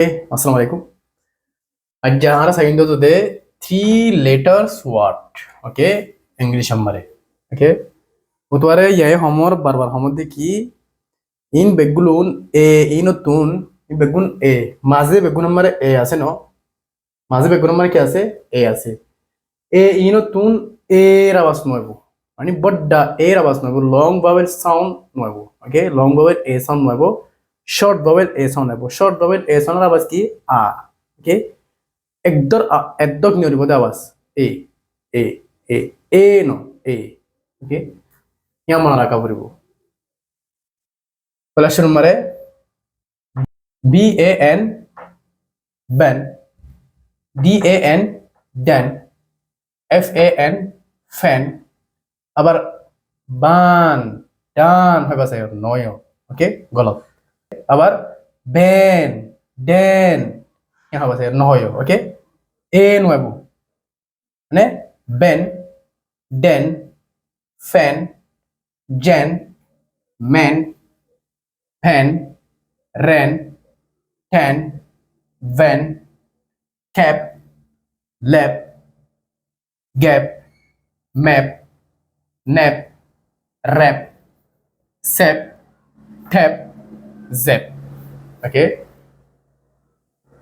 Assalamu alaikum. Aja hara sagindo today three letters word. Okay, English hammare. Okay. Utware yahe homor barbar homor dekhi in begulun a inotun in begun a maze begun hammare a ase no maze begun hammare kya ase a ase a inotun a ravas noibo ani bodda a ravas noibo long vowel sound noibo. Okay, long vowel a sound noibo, short vowel a sound noibo. Short vowel a sound ravas ki a. Okay, একদম নিয়রিবদে আওয়াজ এ এ এ এ no এ ওকে yeah মনে রাখা পড়িব class নম্বরে B A N Ben D A N den F A N fan আবার bun ডান হবে আছে নয় ওকে গলত আবার বেন ডেন ইয়া হবে আছে নয় ওকে এ নয় মানে Ben den fan Jen man fan wren tan van cap lap gap map nap rap sap tap zap okay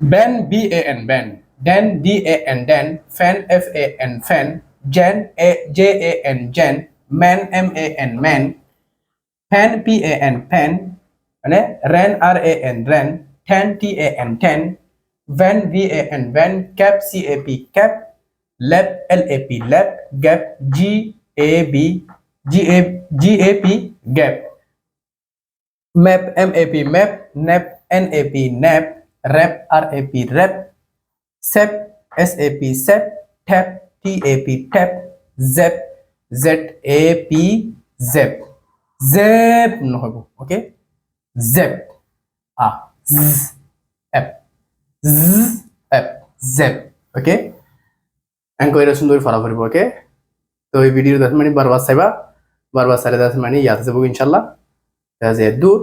Ben B A N Ben, Den D A N Den, Fan F A N Fan, Jen A J A N Jen, Man M A N Man, Pan P A N Pan, Ren R A N Ren, Ten T A N Ten, Van V A N Van, Cap C A P Cap, Lap L A P Lap, Gap G A B G A P Gap, Map M A P Map, Nap N A P Nap, Rap RAP rap, SEP SAP SEP, TAP TAP tap, ZEP ZAP ZEP ZEP no হবো ওকে ZEP Z F Z F ZEP ওকে Enco এর সুন্দর ফলা পড়ব ওকে তো এই video 10 minute বারবার চাইবা বারবার চাইলে 10 মিনিট ইয়াদ যাব ইনশাআল্লাহ দূর